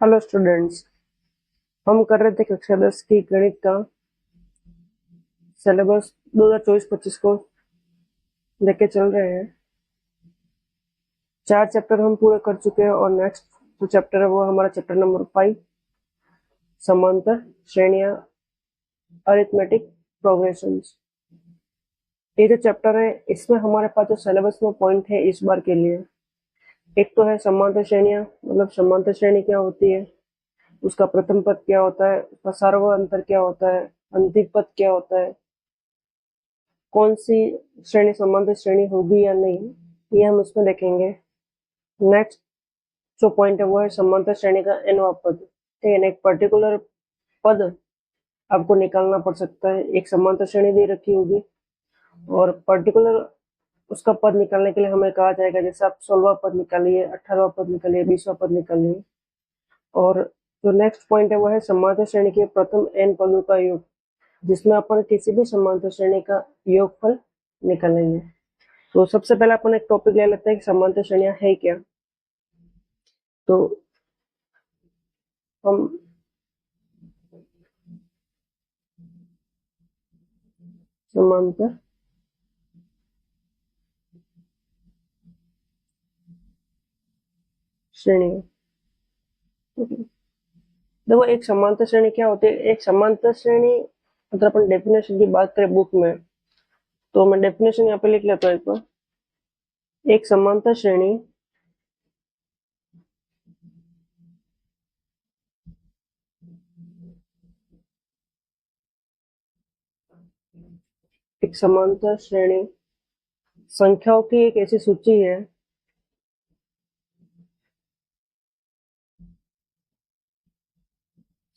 Hello students. हम कर रहे थे कक्षा 10 की गणित का सिलेबस 2024-25 को लेके चल रहे हैं। 4 चैप्टर हम पूरे कर चुके हैं और नेक्स्ट जो चैप्टर है वो हमारा चैप्टर नंबर 5 समांतर श्रेणियां अरिथमेटिक प्रोग्रेशंस। ये जो चैप्टर है इसमें हमारे पास जो सिलेबस में पॉइंट है इस बार के लिए, एक तो है समांतर श्रेणियां, मतलब समांतर श्रेणी क्या होती है, उसका प्रथम पद क्या होता है, उसका सार्वअंतर क्या होता है, अंतिम पद क्या होता है, कौन सी श्रेणी समांतर श्रेणी होगी या नहीं, ये हम इसमें देखेंगे। नेक्स्ट जो पॉइंट है वो है समांतर श्रेणी का nवां पद। ठीक है, एक पर्टिकुलर पद आपको निकालना पड़ सकता है। एक समांतर श्रेणी दे रखी होगी और पर्टिकुलर उसका पद निकालने के लिए हमें कहा जाएगा, जैसे आप 16वां पद निकालिए, 18वां पद निकालिए, 20वां पद निकालिए। और जो नेक्स्ट पॉइंट है वो है समांतर श्रेणी के प्रथम n पदों का योग, जिसमें अपन किसी भी समांतर श्रेणी का योगफल निकालेंगे। तो सबसे पहले अपन एक टॉपिक ले लेते हैं कि समांतर श्रेणियां है क्या। तो हम समांतर श्रेणी, देखो एक समांतर श्रेणी क्या होती है। एक समांतर श्रेणी अगर अपन डेफिनेशन की बात करें बुक में, तो मैं डेफिनेशन यहाँ पे लिख लेता हूँ एक बार। एक समांतर श्रेणी एक समांतर श्रेणी संख्याओं की एक ऐसी सूची है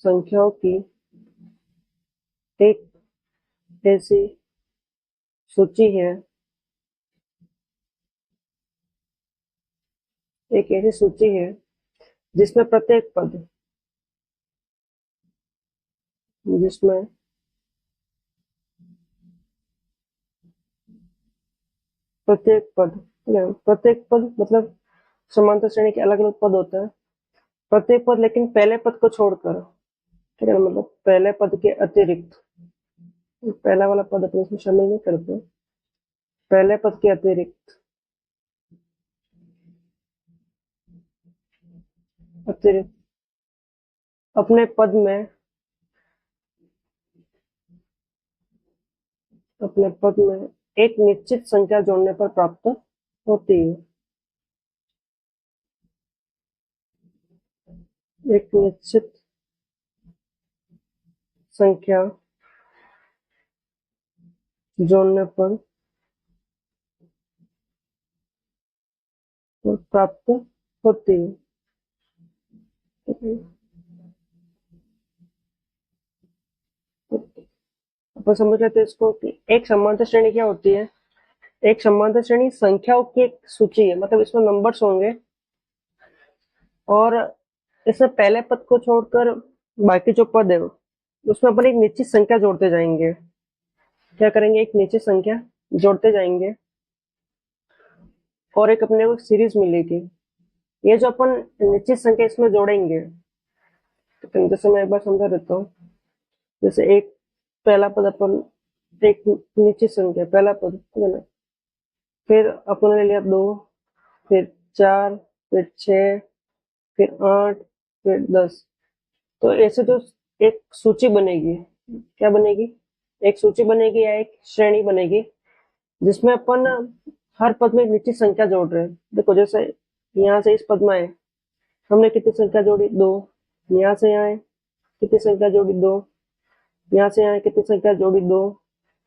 संख्याओं की एक ऐसी सूची है एक ऐसी सूची है जिसमें जिसमें प्रत्येक पद मतलब समांतर श्रेणी के अलग अलग पद होते हैं। प्रत्येक पद लेकिन पहले पद को छोड़कर, ठीक है ना, मतलब पहले पद के अतिरिक्त, पहला वाला पद अपने इसमें शामिल नहीं करते, पहले पद के अतिरिक्त अतिरिक्त अपने पद में अपने पद में एक निश्चित संख्या जोड़ने पर प्राप्त होती है। एक निश्चित संख्या जोड़ने पर प्राप्त होती है। अपन समझ लेते हैं इसको कि एक समांतर श्रेणी क्या होती है। एक समांतर श्रेणी संख्याओं की एक सूची है, मतलब इसमें नंबर्स होंगे और इसमें पहले पद को छोड़कर बाकी जो पद है उसमें अपन एक निश्चित संख्या जोड़ते जाएंगे। क्या करेंगे, एक निश्चित संख्या जोड़ते जाएंगे और एक अपने को सीरीज मिलेगी। ये जो अपन निश्चित संख्या इसमें जोड़ेंगे, तो जैसे मैं एक बार समझा देता हूँ। जैसे एक पहला पद अपन, एक निश्चित संख्या पहला पद, ठीक है ना, फिर अपन ने लिया 2, फिर 4, फिर 6, फिर 8, फिर 10। तो ऐसे जो एक सूची बनेगी, क्या बनेगी, एक सूची बनेगी या एक श्रेणी बनेगी जिसमें अपन हर पद में एक निश्चित संख्या जोड़ रहे हैं। देखो जैसे यहाँ से इस पद में आए, हमने कितनी संख्या जोड़ी, 2। यहाँ से यहाँ आए, कितनी संख्या जोड़ी, 2। यहाँ से यहाँ कितनी संख्या जोड़ी, 2।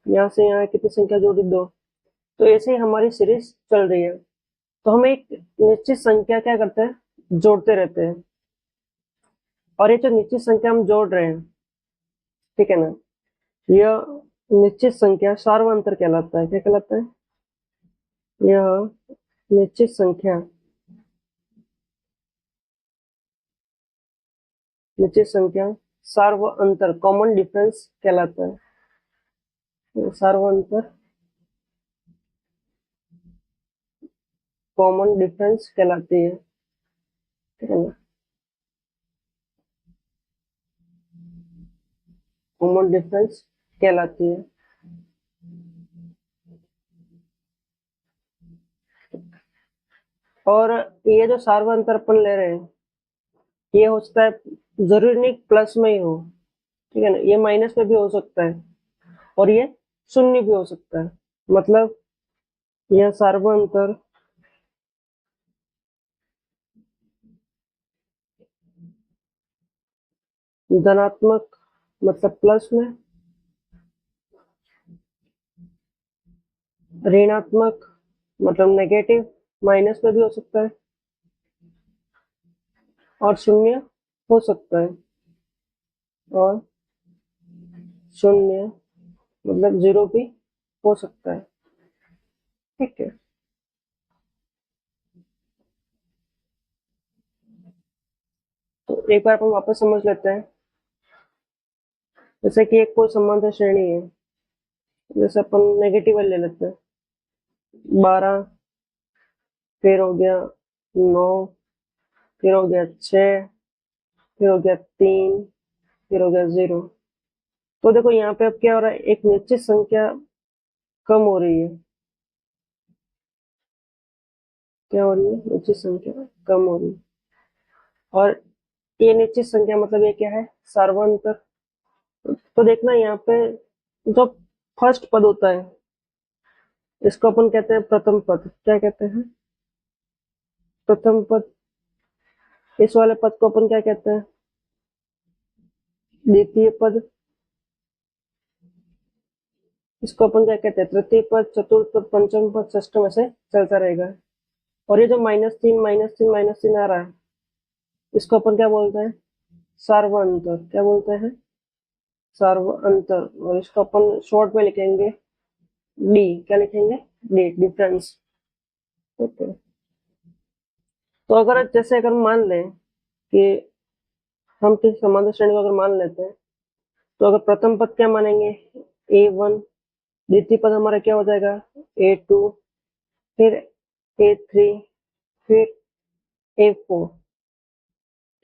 यहाँ से यहाँ कितनी संख्या जोड़ी, 2। तो ऐसे ही हमारी सीरीज चल रही है। तो हम एक निश्चित संख्या क्या करते हैं, जोड़ते रहते हैं। और ये जो निश्चित संख्या हम जोड़ रहे हैं, ठीक है ना, यह निश्चित संख्या सार्वअंतर कहलाता है। क्या कहलाता है, यह निश्चित संख्या सार्वअंतर कॉमन डिफरेंस कहलाता है। सार्वअंतर कॉमन डिफरेंस कहलाती है, ठीक है ना। कॉमन डिफरेंस कहलाती है। और ये जो सार्वंतर अपन ले रहे हैं, ये हो सकता है, जरूरी नहीं प्लस में ही हो, ठीक है ना, ये माइनस में भी हो सकता है और ये शून्य भी हो सकता है। मतलब यह सार्वंतर धनात्मक मतलब प्लस में, ऋणात्मक मतलब नेगेटिव माइनस में भी हो सकता है, और शून्य हो सकता है, और शून्य मतलब जीरो भी हो सकता है। ठीक है, तो एक बार अपन वापस समझ लेते हैं। जैसे कि एक कोई समांतर श्रेणी है, जैसे अपन नेगेटिव ले लेते हैं, 12, फिर हो गया 9, फिर हो गया 6, फिर हो गया 3, फिर हो गया 0। तो देखो यहाँ पे अब क्या हो रहा है, एक निश्चित संख्या कम हो रही है। क्या हो रही है? निश्चित संख्या कम हो रही है। और ये निश्चित संख्या मतलब ये क्या है? सार्वंतर। तो देखना यहाँ पे जो फर्स्ट पद होता है, इसको अपन कहते हैं प्रथम पद। क्या कहते हैं? प्रथम पद। इस वाले पद को अपन क्या कहते हैं? द्वितीय पद। इसको अपन क्या कहते हैं? तृतीय पद, चतुर्थ पद, पंचम पद, षष्ठम, ऐसे चलता रहेगा। और ये जो -3 -3 -3 आ रहा है, इसको अपन क्या बोलते हैं? सार्वंतर। क्या बोलते हैं? सार्वंतर। और इसको अपन शॉर्ट में लिखेंगे डी। क्या लिखेंगे? D, difference. ओके। तो अगर जैसे अगर मान लें कि हम किसी समांतर श्रेणी को अगर मान लेते हैं, तो अगर प्रथम पद क्या मानेंगे? A1, द्वितीय पद हमारा क्या हो जाएगा? A2, फिर A3, फिर A4।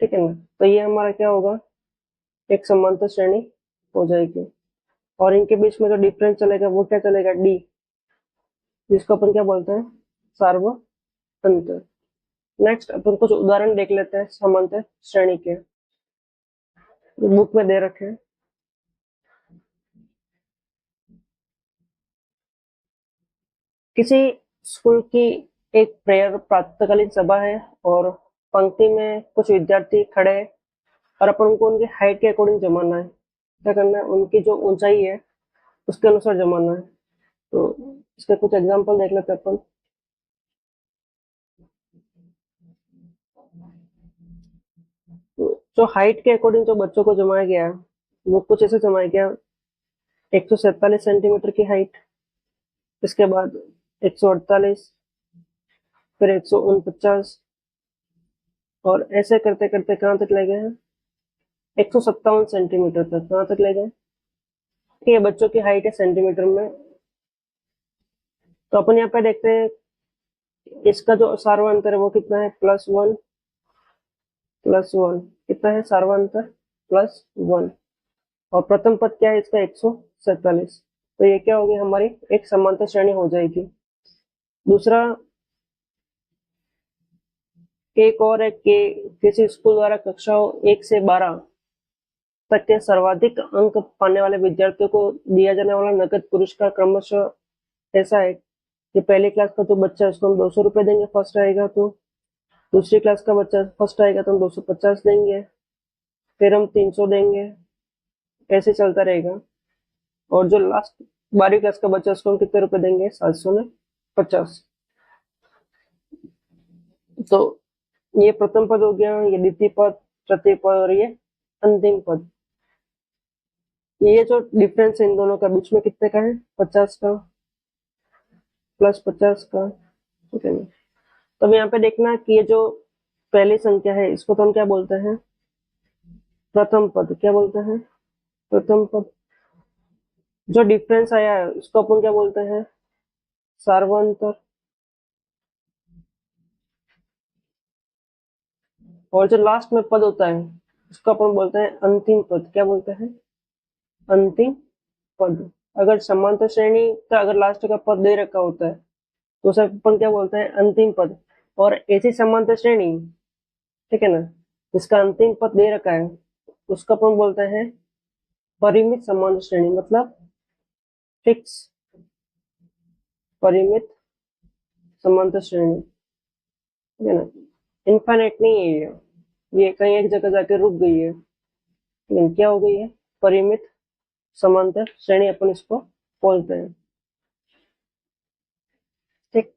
ठीक है ना? तो ये हमारा क्या होगा? एक समांतर श्रेणी हो जाएगी। और इनके बीच में जो डिफरेंस चलेगा वो क्या चलेगा? डी, जिसको अपन क्या बोलते हैं? सार्वंतर। नेक्स्ट अपन कुछ उदाहरण देख लेते हैं समांतर श्रेणी के, बुक में दे रखे हैं। किसी स्कूल की एक प्रेयर प्रातःकालीन सभा है, और पंक्ति में कुछ विद्यार्थी खड़े हैं, और अपन उनको उनकी हाइट के अकॉर्डिंग जमाना है। क्या करना है? उनकी जो ऊंचाई है उसके अनुसार जमाना है। तो इसके कुछ एग्जांपल देख लेते हैं अपन। तो जो हाइट के अकॉर्डिंग जो बच्चों को जमाया गया है, वो कुछ ऐसे जमाया गया। 147 सेंटीमीटर की हाइट, इसके बाद 148, फिर 149, और ऐसे करते करते कहाँ तक ले गए हैं? 157 सेंटीमीटर तक। कहाँ तक ले गए? ये बच्चों की हाइट है सेंटीमीटर में। तो अपन यहाँ पे देखते हैं, इसका जो सार्वंतर है वो कितना है? +1 +1। कितना है सार्वंतर? +1। और प्रथम पद क्या है इसका? 147। तो ये क्या होगी? हमारी एक समांतर श्रेणी हो जाएगी। दूसरा, एक और है कि किसी स्कूल द्वारा कक्षाओं 1 से 12 तक के सर्वाधिक अंक पाने वाले विद्यार्थियों को दिया जाने वाला नकद पुरस्कार क्रमशः ऐसा है कि पहली क्लास का जो बच्चा है उसको हम 200 रुपए देंगे, फर्स्ट आएगा तो। दूसरी क्लास का बच्चा फर्स्ट आएगा तो हम 250 देंगे, फिर हम 300 देंगे, ऐसे चलता रहेगा। और जो लास्ट 12वीं क्लास का बच्चा है उसको हम कितने रुपए देंगे? 750। तो ये प्रथम पद हो गया, ये द्वितीय पद, तृतीय पद, और ये अंतिम पद। ये जो डिफरेंस है इन दोनों का बीच में कितने का है? 50 का, +50 का। ठीक है ना? तब यहाँ पे देखना कि ये जो पहली संख्या है इसको तो हम क्या बोलते हैं? प्रथम पद। क्या बोलते हैं? प्रथम पद। जो डिफरेंस आया है उसको अपन क्या बोलते हैं? सार्वंतर। और जो लास्ट में पद होता है उसको अपन बोलते हैं अंतिम पद। क्या बोलते हैं? अंतिम पद। अगर समांतर श्रेणी का अगर लास्ट का पद दे रखा होता है तो उसे अपन क्या बोलते हैं, अंतिम पद। और ऐसी समांतर श्रेणी, ठीक है ना, जिसका अंतिम पद दे रखा है उसका अपन बोलते हैं परिमित समांतर श्रेणी, मतलब फिक्स परिमित समांतर श्रेणी, ठीक है ना। इनफाइनाइट नहीं है ये कहीं एक जगह जाके रुक गई है, लेकिन क्या हो गई है, परिमित समांतर श्रेणी अपन इसको बोलते हैं, ठीक।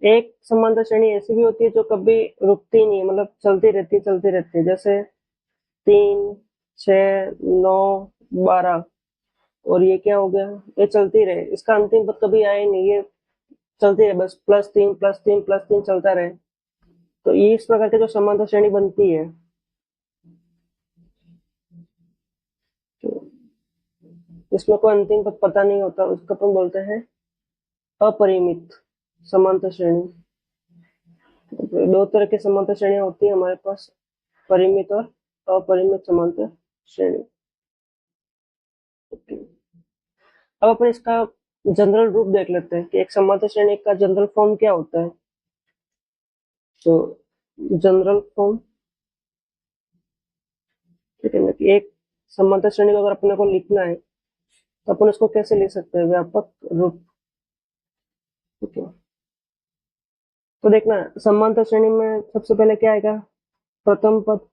एक समांतर श्रेणी ऐसी भी होती है जो कभी रुकती नहीं है, मतलब चलती रहती है, जैसे 3, 6, 9, 12। और ये क्या हो गया, ये चलती रहे, इसका अंतिम पद कभी आया ही नहीं, ये चलती रहे बस, +3 +3 +3 चलता रहे। तो ये इस प्रकार की जो समांतर श्रेणी बनती है, तो इसमें कोई अंतिम पद पता नहीं होता, उसको अपन बोलते हैं अपरिमित समांतर श्रेणी। दो तरह की समांतर श्रेणियां होती है हमारे पास, परिमित और अपरिमित समांतर श्रेणी। अब अपन इसका जनरल रूप देख लेते हैं कि एक समांतर श्रेणी का जनरल फॉर्म क्या होता है। तो जनरल फॉर्म, ठीक है ना, कि एक समांतर श्रेणी को अगर अपने को लिखना है तो अपन उसको कैसे लिख सकते हैं, व्यापक रूप, ठीक है। तो देखना, समांतर श्रेणी में सबसे पहले क्या आएगा, प्रथम पद,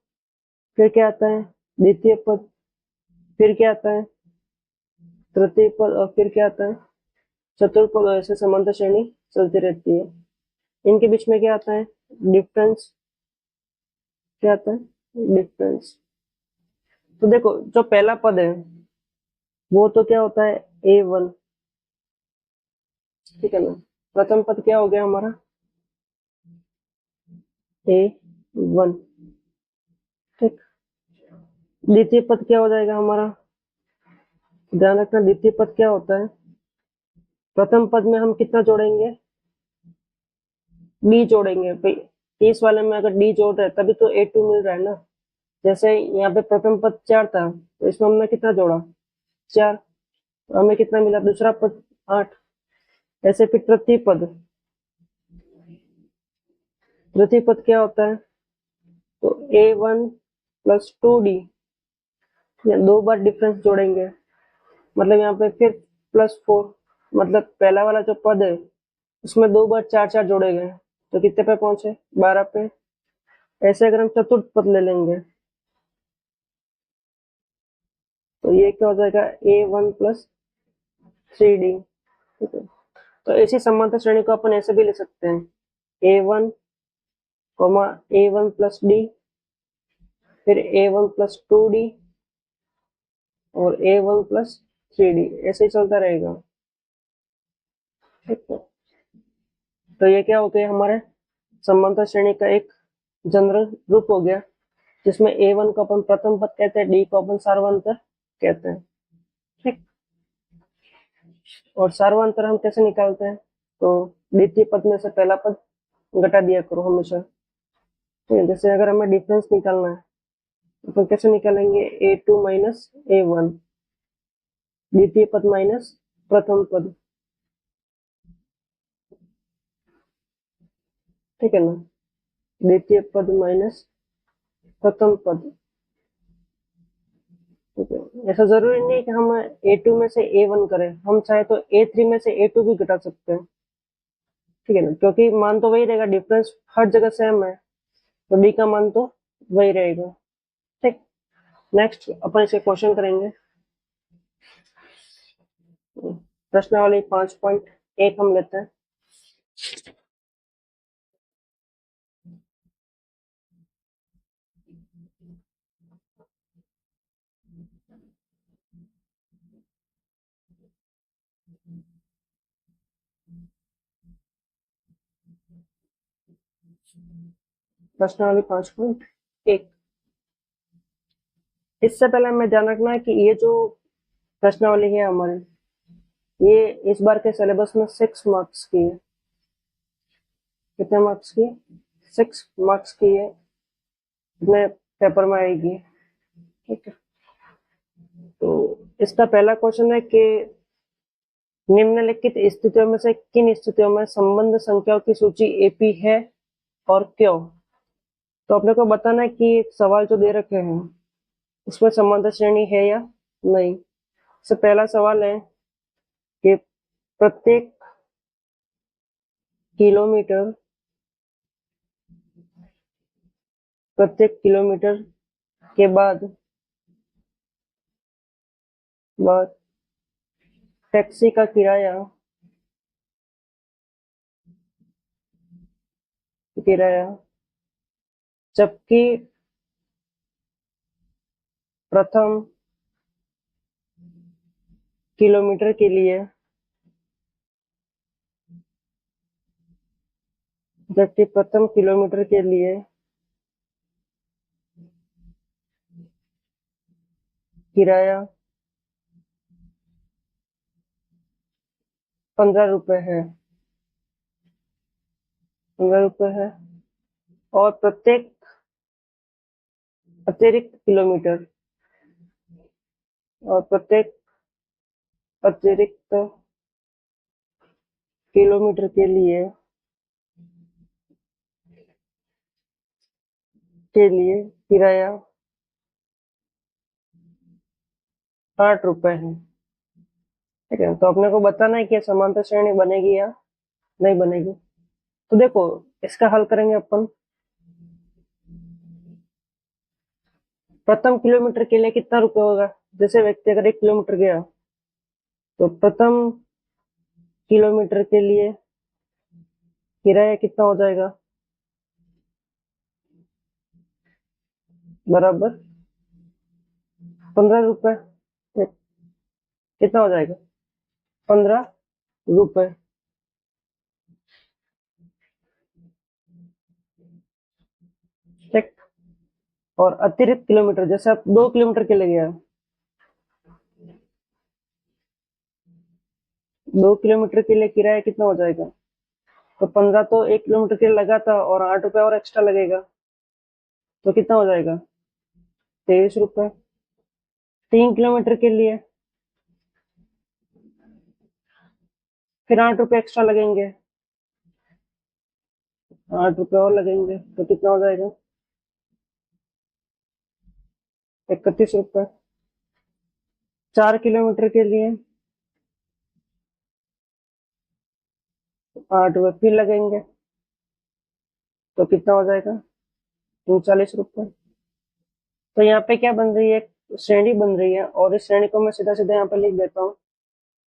फिर क्या आता है, द्वितीय पद, फिर क्या आता है, तृतीय पद, और फिर क्या आता है, चतुर्थ पद। ऐसे समांतर श्रेणी चलती रहती है। इनके बीच में क्या आता है, डिफरेंस, क्या आता है, डिफरेंस। तो देखो, जो पहला पद है वो तो क्या होता है, A1, ठीक है ना। प्रथम पद क्या हो गया हमारा, A1, ठीक। द्वितीय पद क्या हो जाएगा हमारा, ध्यान रखना, द्वितीय पद क्या होता है, प्रथम पद में हम कितना जोड़ेंगे, डी जोड़ेंगे भाई। इस वाले में अगर डी जोड़ रहे हैं तभी तो A2 मिल रहा है ना। जैसे यहाँ पे प्रथम पद 4 था तो इसमें हमने कितना जोड़ा, 4, तो हमें कितना मिला, दूसरा पद 8। ऐसे फिर तृतीय पद क्या होता है, तो A1 + 2D, दो बार डिफरेंस जोड़ेंगे, मतलब यहाँ पे फिर +4, मतलब पहला वाला जो पद है उसमें दो बार 4 4 जोड़े गए, तो कितने पे पहुंचे, 12 पे। ऐसे अगर हम चतुर्थ पद ले लेंगे तो ये क्या हो जाएगा, A1 + 3D, ठीक है। तो ऐसी समांतर श्रेणी को अपन ऐसे भी ले सकते हैं, A1, A1 + D, फिर A1 + 2D, और A1 + 3D, ऐसे ही चलता रहेगा, ठीक है। तो ये क्या हो गया, हमारे समांतर श्रेणी का एक जनरल रूप हो गया, जिसमें A1 को अपन प्रथम पद कहते हैं, D को अपन सार्वंतर कहते हैं, ठीक। और सार्वंतर हम कैसे निकालते हैं, तो द्वितीय पद में से पहला पद घटा दिया करो हमेशा, ठीक है। जैसे अगर हमें डिफरेंस निकालना है तो अपन कैसे निकालेंगे, A2 - A1, द्वितीय पद माइनस प्रथम पद, ठीक है ना, द्वितीय पद माइनस प्रथम पद, ठीक है। ऐसा जरूरी नहीं है कि हम A2 में से A1 करें, हम चाहे तो A3 में से A2 भी घटा सकते हैं, ठीक है ना, क्योंकि मान तो वही रहेगा, डिफरेंस हर जगह सेम है, तो डी का मान तो वही रहेगा, ठीक। नेक्स्ट अपन इसे क्वेश्चन करेंगे, प्रश्नावली 5.1 हम लेते हैं। प्रश्नावली 5.1, इससे पहले हमें ध्यान रखना है कि ये जो प्रश्नावली है हमारी, ये इस बार के सिलेबस में 6 मार्क्स की है। कितने मार्क्स की, 6 मार्क्स की है, इतने पेपर में आएगी, ठीक है। इसका पहला क्वेश्चन है कि निम्नलिखित स्थितियों में से किन स्थितियों में संबंध संख्याओं की सूची एपी है और क्यों। तो अपने को बताना है कि सवाल जो दे रखे हैं उसमें संबंध श्रेणी है या नहीं। तो पहला सवाल है कि प्रत्येक किलोमीटर के बाद टैक्सी का किराया जबकि प्रथम किलोमीटर के लिए किराया 15 रुपए है 15 रुपए है और प्रत्येक अतिरिक्त किलोमीटर अतिरिक्त किलोमीटर के लिए किराया 8 रुपए है। ठीक है, तो अपने को बताना है कि समांतर श्रेणी बनेगी या नहीं बनेगी। तो देखो इसका हल करेंगे अपन। प्रथम किलोमीटर के लिए कितना रुपए होगा, जैसे व्यक्ति अगर 1 किलोमीटर गया तो प्रथम किलोमीटर के लिए किराया कितना हो जाएगा, बराबर 15 रुपए। कितना हो जाएगा, 15 रुपए। ठीक। और अतिरिक्त किलोमीटर जैसे आप 2 किलोमीटर के लिए गया, 2 किलोमीटर के लिए किराया कितना हो जाएगा, तो 15 तो 1 किलोमीटर के लिए लगा था और 8 रुपए और एक्स्ट्रा लगेगा, तो कितना हो जाएगा 23 रुपए। 3 किलोमीटर के लिए फिर 8 रुपए एक्स्ट्रा लगेंगे, 8 रुपए और लगेंगे, तो कितना हो जाएगा 31 रुपए। 4 किलोमीटर के लिए 8 रुपए फिर लगेंगे, तो कितना हो जाएगा 39 रुपए। तो यहाँ पे क्या बन रही है, श्रेणी बन रही है और इस श्रेणी को मैं सीधा सीधा यहाँ पे लिख देता हूँ।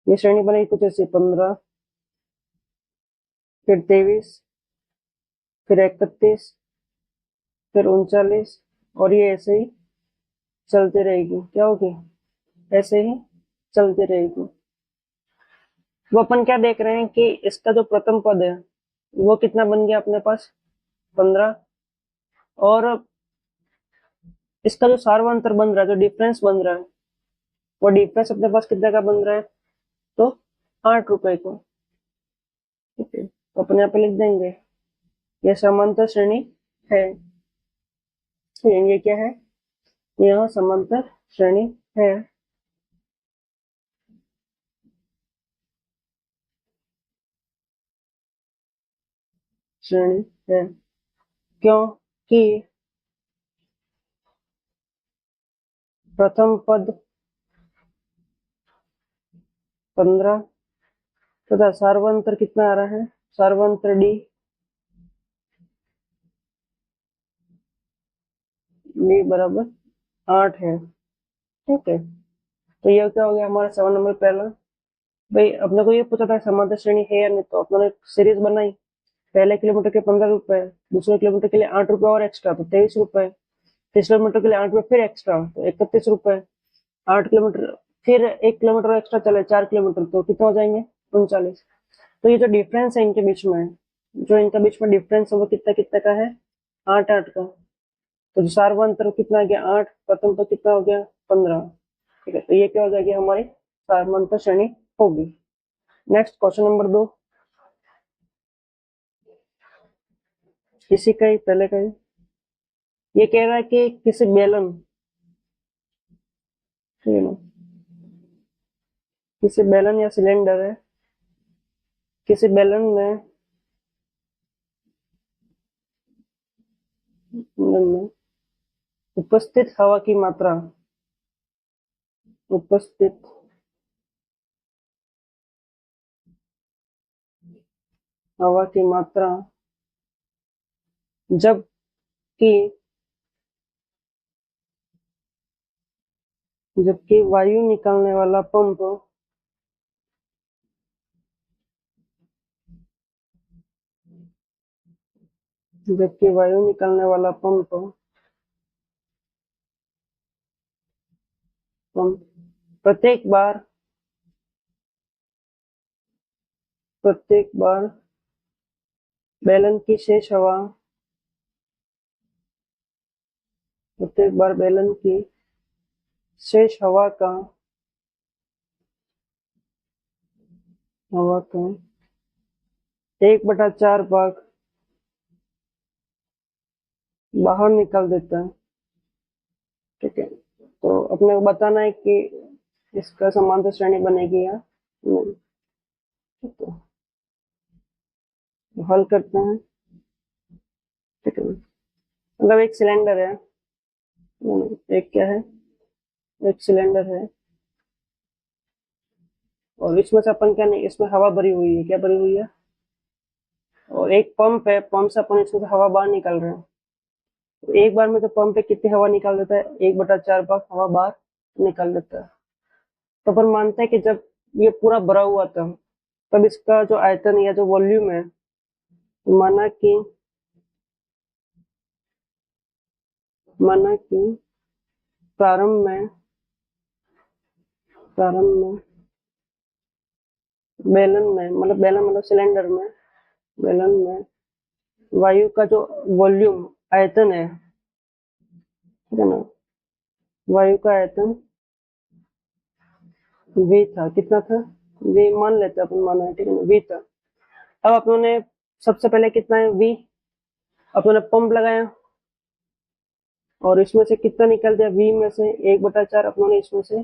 ये श्रेणी बनेगी कुछ ऐसी 15, फिर 23, फिर 31, फिर 39 और ये ऐसे ही चलती रहेगी। क्या होगी, ऐसे ही चलती रहेगी। वो अपन क्या देख रहे हैं कि इसका जो प्रथम पद है वो कितना बन गया अपने पास 15, और इसका जो सार्वंतर बन रहा है, जो डिफरेंस बन रहा है, वो डिफरेंस अपने पास कितने का बन रहा है, तो 8 रुपए को। ठीक है, तो अपने यहाँ पे लिख देंगे ये समांतर श्रेणी है। ये क्या है, यह समांतर श्रेणी है। श्रेणी है क्योंकि प्रथम पद 15 तथा सार्वंतर कितना आ रहा है, सार्वंतर डी बराबर 8 है। ठीक है, तो यह क्या हो गया हमारा 7 नंबर पहला। भाई अपने को ये पूछा था समांतर श्रेणी है या नहीं, तो अपने सीरीज बनाई। पहले किलोमीटर के 15 रुपए, दूसरे किलोमीटर के लिए 8 रुपए और एक्स्ट्रा तो 23 रुपए, तीसरे किलोमीटर के लिए 8 रुपए फिर एक्स्ट्रा तो 31 रुपए। 8 किलोमीटर फिर 1 किलोमीटर एक्स्ट्रा चले 4 किलोमीटर, तो कितना हो जाएंगे 39। तो ये जो डिफरेंस है इनके बीच में, जो इनके बीच में डिफरेंस है वो कितना कितना का है, 8 8 का। तो जो सार्वंतर कितना आ गया 8, प्रथम तो कितना हो गया 15। ठीक है, तो ये क्या हो जाएगी हमारी सार्वंतर श्रेणी होगी। नेक्स्ट क्वेश्चन नंबर 2, इसी का ही पहले का ही ये कह रहा है कि किसी बेलन, ठीक है ना, किसी बैलन या सिलेंडर है, किसी बैलन में उपस्थित हवा की मात्रा, उपस्थित हवा की मात्रा जबकि वायु निकालने वाला पंप जबकि वायु निकालने वाला पंप प्रत्येक बार बैलन की शेष हवा प्रत्येक बार बैलन की शेष हवा का 1/4 भाग बाहर निकाल देता है। ठीक है, तो अपने को बताना है कि इसका समांतर श्रेणी बनेगी या नहीं। तो हल करते हैं। ठीक है, मतलब एक सिलेंडर है, एक क्या है, एक सिलेंडर है और इसमें से अपन क्या नहीं, इसमें हवा भरी हुई है, क्या भरी हुई है, और एक पंप है, पंप से अपन इसमें से हवा बाहर निकाल रहे हैं। तो एक बार में तो पंप पे कितनी हवा निकाल देता है, 1/4 भाग हवा बाहर निकाल देता है। तो अपन मानते हैं कि जब ये पूरा भरा हुआ था तब इसका जो आयतन या जो वॉल्यूम है, माना कि प्रारंभ में बैलन में मतलब सिलेंडर में, बैलन में वायु का जो वॉल्यूम आयतन है, ठीक है ना, वायु का आयतन v था। कितना था, v मान लेते अपन, माना है, ठीक है ना, v था। अब अपनों ने सबसे पहले कितना है v, अपनों ने पंप लगाया और इसमें से कितना निकल दिया, v में से 1/4 अपनों ने इसमें से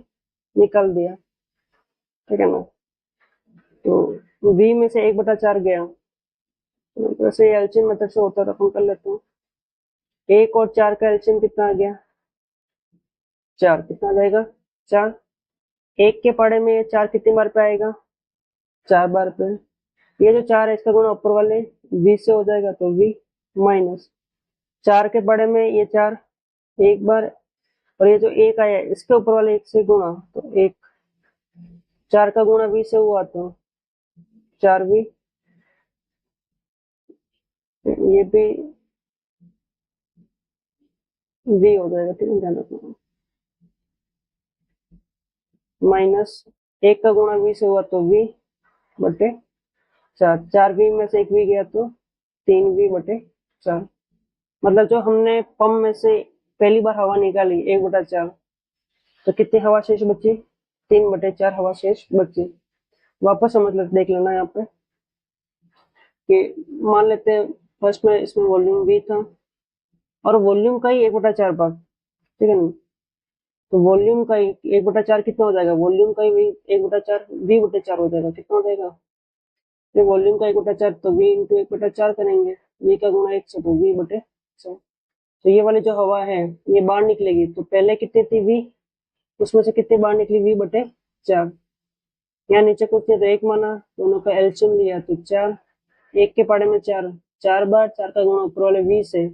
निकाल दिया। ठीक है ना, तो v में से 1/4 गया। तो वैसे एलसीएम मेथड से होता है, अपन कर लेते हैं। 1 और 4 का एलसीएम कितना आ गया, 4। कितना आ जाएगा, 4। 1 के पड़े में ये 4 कितनी बार पे आएगा, 4 बार पे। ये जो 4 है इसका गुणा ऊपर वाले v से हो जाएगा, तो v माइनस 4 के पड़े में ये 4 एक बार, और ये जो 1 आया इसके ऊपर वाले 1 से गुणा, तो 1, 4 का गुणा v से हुआ तो 4v, ये भी v हो जाएगा। ठीक है, ध्यान रखना, माइनस 1 का गुणा v से हुआ तो v बटे 4, 4v में से 1v गया तो 3v बटे 4। मतलब जो हमने पंप में से पहली बार हवा निकाली 1/4, तो कितनी हवा शेष बची, 3/4 हवा शेष बची। वापस समझ लेते, देख लेना यहाँ पे कि मान लेते हैं फर्स्ट में इसमें वॉल्यूम v था और वॉल्यूम का ही 1/4 भाग, ठीक है ना, तो वॉल्यूम का ही 1/4 कितना हो जाएगा, वॉल्यूम का ही 1/4 v/4 हो जाएगा। कितना हो जाएगा, ये वॉल्यूम का 1/4, तो v इंटू 1/4 करेंगे, v का गुणा 1 से, तो v/4। तो ये वाली जो हवा है ये बाहर निकलेगी, तो पहले कितनी थी v, उसमें से कितनी बाहर निकली, v/4। यहाँ नीचे कुछ नहीं तो 1 माना, दोनों का एलसीएम लिया तो 4, 1 के पड़े में 4, 4 बार, 4 का गुणा ऊपर वाले v से,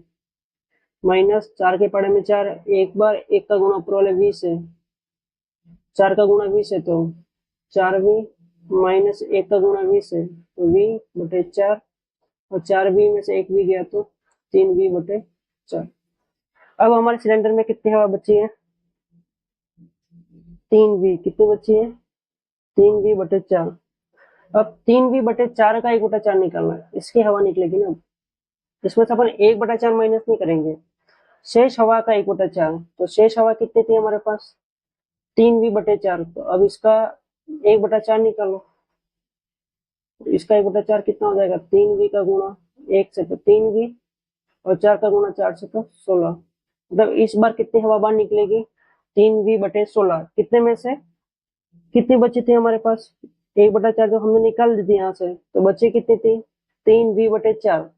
माइनस 4 के पड़े में 4 एक बार, 1 का गुणा ऊपर वाले v से, 4 का गुणा v से, तो 4v माइनस 1 का गुणा v से, तो v/4, और 4v में से 1v गया तो 3v/4। अब हमारे सिलेंडर में कितनी हवा बची है, 3v। कितनी बची है, 3v/4। अब 3v/4 का 1/4 निकालना है, इसकी हवा निकलेगी ना। इसमें से अपन 1/4 माइनस नहीं करेंगे, शेष हवा का 1/4। तो शेष हवा कितनी थी हमारे पास, 3v/4। तो अब इसका 1/4 निकालो, तो इसका 1/4 कितना हो जाएगा, 3v का गुणा 1 से, तो 3v, और 4 का गुणा 4 से, तो 16। मतलब इस बार कितनी हवा बाहर निकलेगी, 3v/16। कितने में से, कितनी बची थी हमारे पास? 1/4 जो हमने निकाल दी थी यहाँ से, तो बची कितनी थी? 3v/4।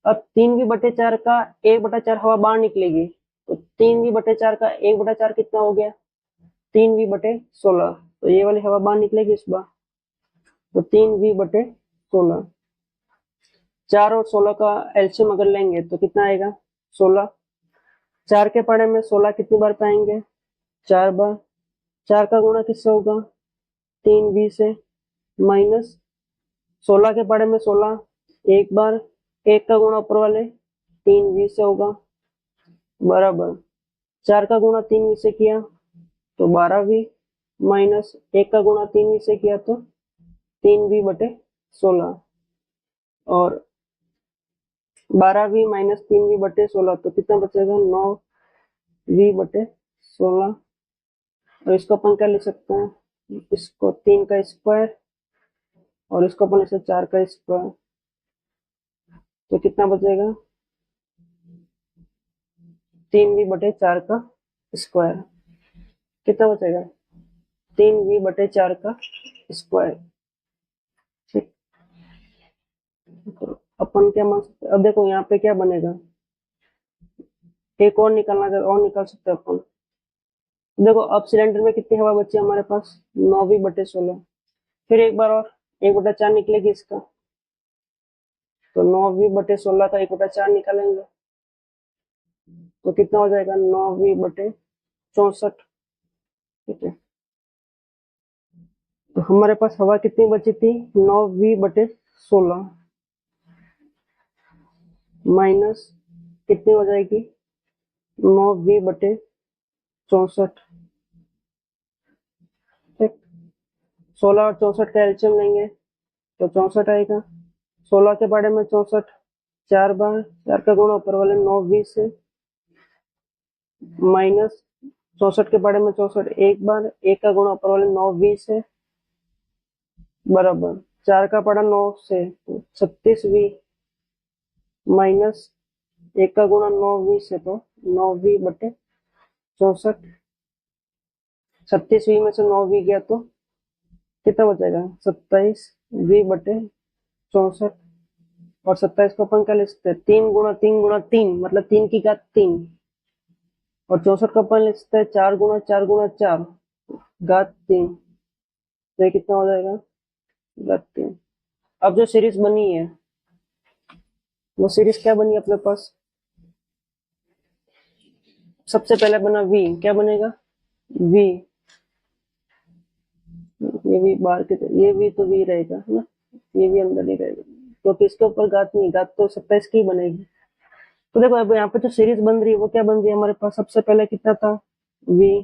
अब 3v/4 का 1/4 हवा बाहर निकलेगी, तो 3v/4 का 1/4 कितना हो गया? 3v/16। तो ये वाली हवा बाहर निकलेगी इस बार, तो 3v/16। 4 और 16 का एलसीएम अगर लेंगे तो कितना आएगा? 16। 4 के पड़े में 16 कितनी बार पाएंगे? 4 बार। 4 का गुणा किससे होगा? 3v से। माइनस 16 के पड़े में 16 एक बार, 1 का गुणा ऊपर वाले 3v से होगा, बराबर 4 का गुणा 3v से किया तो 12v, माइनस 1 का गुणा 3v से किया तो 3v/16, और 12v माइनस 3v/16 तो कितना बचेगा? 9v/16। और इसको अपन क्या लिख सकते हैं? इसको 3 का स्क्वायर, और इसको अपन लिख 4 का स्क्वायर, तो कितना बचेगा? 3v/4 का स्क्वायर। कितना बचेगा? 3v/4 का स्क्वायर। ठीक, तो अपन क्या मान सकते? अब देखो यहाँ पे क्या बनेगा, एक और निकालना, अगर और निकाल सकते हैं अपन। देखो अब सिलेंडर में कितनी हवा बची हमारे पास? 9v/16। फिर एक बार और 1/4 निकलेगी इसका, तो 9v/16 का 1/4 निकालेंगे तो कितना हो जाएगा? 9v/64। ठीक है, तो हमारे पास हवा कितनी बची थी? 9v/16 माइनस कितनी हो जाएगी? 9v/64। ठीक, 16 और 64 का एलसीएम लेंगे तो 64 आएगा। 16 के बारे में 64 4 बार, 4 का गुणा ऊपर वाले 9v से, माइनस 64 के बारे में 64 एक बार, 1 का गुणा ऊपर वाले 9v से, बराबर 4 का पड़ा 9 से तो 36v, माइनस 1 का गुणा 9v से तो 9v/64। 36v में से 9v गया तो कितना बचेगा? 27v/64। और 27 को अपन क्या लिख सकते हैं? 3 गुणा 3 गुणा 3 मतलब 3 की घात 3, और 64 को अपन लिख सकते हैं 4 गुणा 4 गुणा 4 घात 3। तो ये कितना हो जाएगा? घात 3। अब जो सीरीज बनी है, वो सीरीज क्या बनी अपने पास? सबसे पहले बना v, क्या बनेगा? v, ये v बाहर की तरफ, ये v तो v रहेगा है ना, ये भी अंदर ही रहेगा, तो किसके ऊपर घात नहीं, घात तो 27 की बनेगी। तो देखो अब यहाँ पे जो सीरीज बन रही है वो क्या बन रही है हमारे पास? सबसे पहले कितना था? v,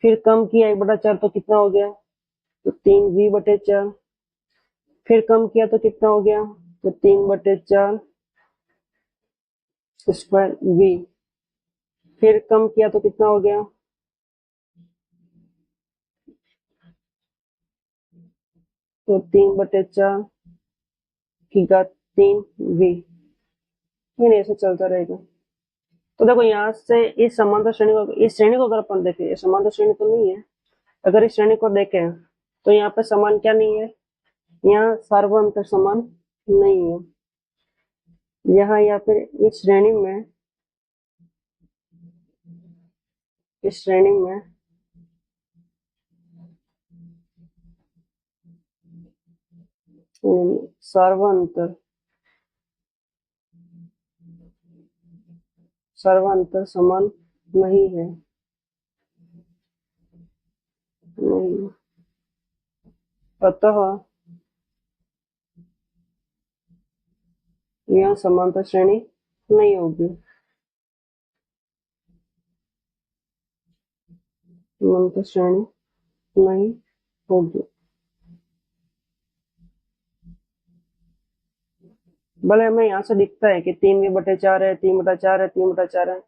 फिर कम किया 1/4 तो कितना हो गया? तो 3v/4। फिर कम किया तो कितना हो गया? तो 3/4 स्क्वायर v। फिर कम किया तो कितना हो गया? तो 3/4 की घात 3v। ऐसे चलता रहेगा। तो देखो यहाँ से इस समांतर श्रेणी को, इस श्रेणी को अगर अपन देखें, ये समांतर श्रेणी तो नहीं है, अगर इस श्रेणी को देखें तो यहाँ पे समान क्या नहीं है? यहाँ सार्वअंतर समान नहीं है। यहाँ या फिर इस श्रेणी में, इस श्रेणी में सार्वअंतर, सार्वअंतर समान नहीं है, नहीं। अतः यह समांतर श्रेणी नहीं होगी, समांतर श्रेणी नहीं होगी। भले हमें यहाँ से दिखता है कि 3v/4 है, 3/4 है, 3/4 है,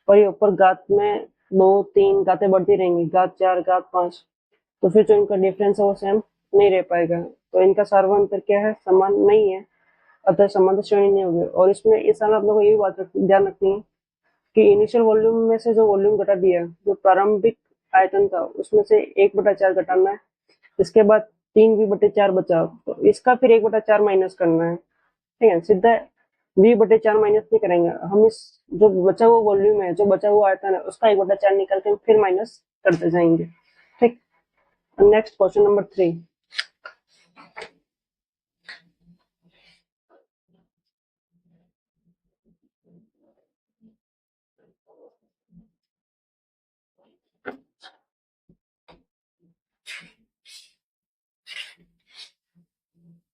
और ये ऊपर घात में 2 3 घातें बढ़ती रहेंगी, घात 4 घात 5, तो फिर जो इनका डिफरेंस है वो सेम नहीं रह पाएगा, तो इनका सार्वअंतर क्या है? समान नहीं है, अतः समांतर श्रेणी नहीं होगी। और इसमें इस साल आप लोगों को ये बात ध्यान रखनी है कि इनिशियल वॉल्यूम में से जो वॉल्यूम घटा दिया, जो प्रारंभिक आयतन था उसमें से 1/4 घटाना है, इसके बाद 3v/4 बचा, तो इसका फिर 1/4 माइनस करना है। ठीक है, सीधा v/4 माइनस नहीं करेंगे हम, इस जो बचा हुआ वॉल्यूम है, जो बचा हुआ आयतन है, उसका 1/4 निकाल के फिर माइनस करते जाएंगे। ठीक, नेक्स्ट क्वेश्चन नंबर 3।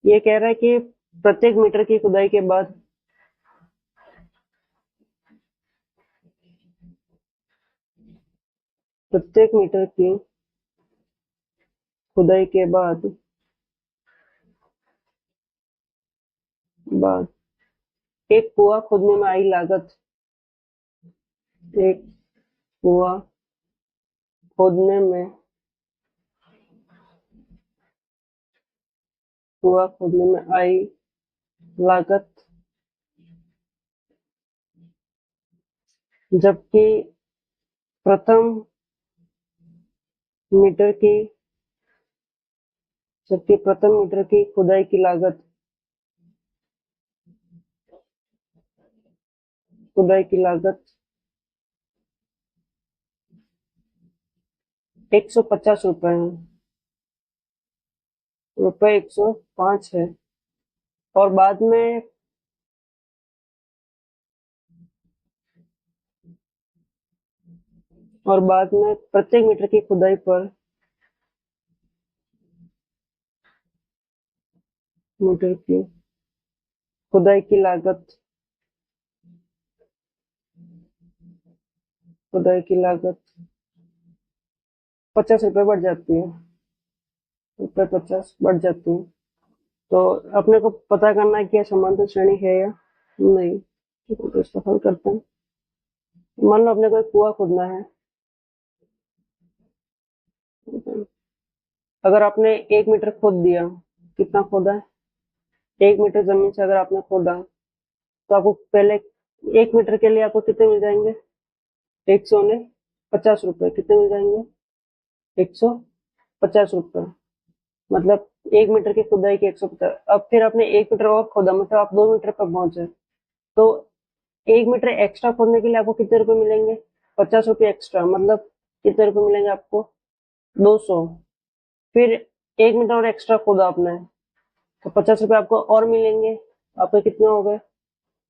ये कह रहा है कि प्रत्येक मीटर की खुदाई के बाद प्रत्येक मीटर की खुदाई के बाद एक कुआं खोदने में आई लागत, एक कुआं खोदने में आई लागत, जबकि प्रथम मीटर की खुदाई की लागत 150 रुपए है, रुपए 105 है, और बाद में प्रत्येक मीटर की खुदाई पर मीटर की खुदाई की लागत 50 रुपए बढ़ जाती है, रुपए 50 बढ़ जाती है। तो अपने को पता करना है कि यह समांतर श्रेणी है या नहीं। ठीक है, तो इसको हल करते हैं। मान लो अपने को एक कुआं खोदना है, अगर आपने 1 मीटर खोद दिया, कितना खोदा है, 1 मीटर जमीन से अगर आपने खोदा, तो आपको पहले 1 मीटर के लिए आपको कितने मिल जाएंगे, 150 रुपए। कितने मिल जाएंगे, 150 रुपए, मतलब 1 मीटर की खुदाई की 150। अब फिर आपने 1 मीटर और खोदा, मतलब आप 2 मीटर पर पहुंचे, तो 1 मीटर एक्स्ट्रा खोदने के लिए आपको कितने रुपए मिलेंगे, 50 रुपए एक्स्ट्रा, मतलब कितने रुपए मिलेंगे आपको, 200। फिर 1 मीटर और एक्स्ट्रा खोदा आपने, तो 50 रुपए आपको और मिलेंगे, आपके कितने हो गए,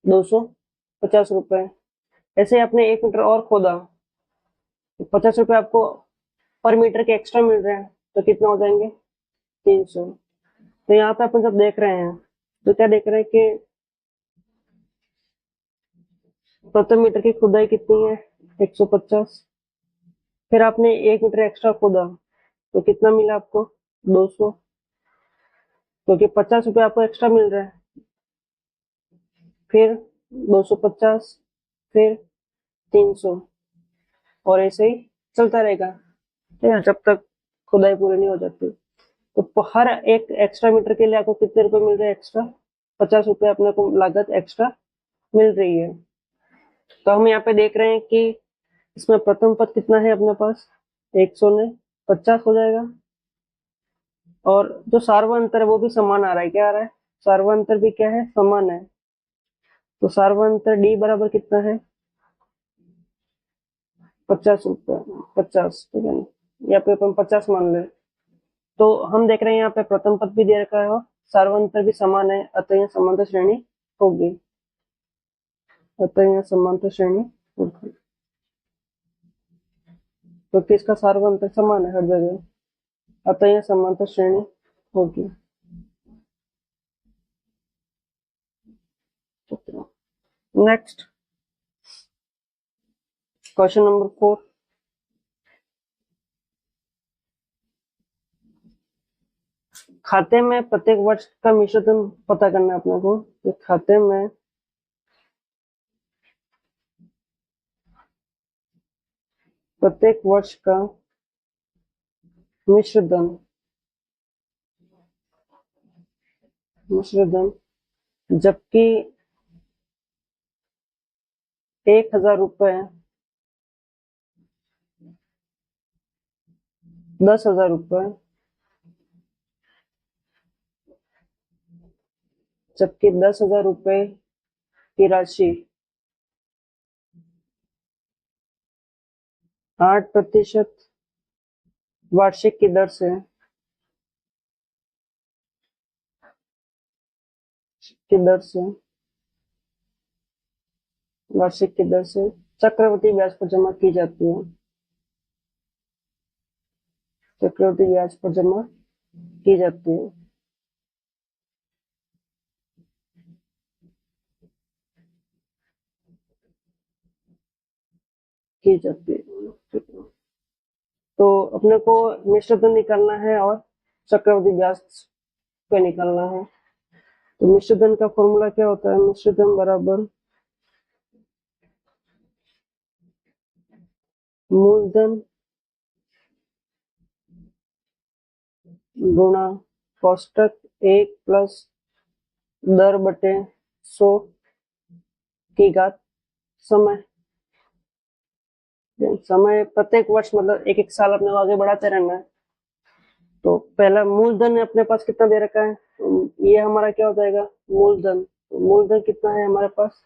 250 रुपए। ऐसे ही आपने 1 मीटर और खोदा, तो 50 रुपए आपको पर मीटर के एक्स्ट्रा मिल रहे हैं, तो कितना हो जाएंगे, 300। तो यहाँ पे अपन जब देख रहे हैं, तो क्या देख रहे हैं कि प्रति मीटर की खुदाई कितनी है, 150। फिर आपने 1 मीटर एक्स्ट्रा खोदा, तो कितना मिला आपको, 200, क्योंकि 50 रुपए आपको एक्स्ट्रा मिल रहा है। फिर 250, फिर 300, और ऐसे ही चलता रहेगा, ठीक है, जब तक खुदाई पूरी नहीं हो जाती। तो हर एक एक्स्ट्रा मीटर के लिए आपको कितने रुपए मिल रहे हैं, एक्स्ट्रा 50 रुपए अपने को लागत एक्स्ट्रा मिल रही है। तो हम यहाँ पे देख रहे हैं कि इसमें प्रथम पद कितना है अपने पास, 150 हो जाएगा, और जो सार्वअंतर है वो भी समान आ रहा है। क्या आ रहा है, सार्वअंतर भी क्या है, समान है। तो सार्वअंतर डी बराबर कितना है, 50 रुपए, 50, ठीक है ना, यहाँ पे अपन 50 मान ले। तो हम देख रहे हैं यहाँ पे प्रथम पद भी दे रखा है और सार्वअंतर भी समान है, अतः यह समांतर श्रेणी होगी, होगी। तो किसका सार्वअंतर समान है हर जगह, अतः यह समांतर श्रेणी होगी। Next question number 4। खाते में प्रत्येक वर्ष का मिश्रण पता करना है अपने को, कि खाते में प्रत्येक वर्ष का मिश्रण, जबकि 1000 रुपए 10,000 रुपये, जबकि 10,000 रुपये की राशि 8% वार्षिक की दर से वार्षिक की दर से चक्रवृद्धि ब्याज पर जमा की जाती है। चक्रवृद्धि ब्याज पर जमा की जाती है। तो अपने को मिश्र धन निकालना है और चक्रवृद्धि ब्याज पे निकालना है। तो मिश्र धन का फॉर्मूला क्या होता है? मिश्र धन बराबर मूलधन गुणा कोष्टक 1 प्लस दर बटे 100 की घात समय। प्रत्येक वर्ष मतलब एक एक साल अपने को आगे बढ़ाते रहना है। तो पहला मूलधन अपने पास कितना दे रखा है, ये हमारा क्या हो जाएगा? मूलधन। तो मूलधन कितना है हमारे पास?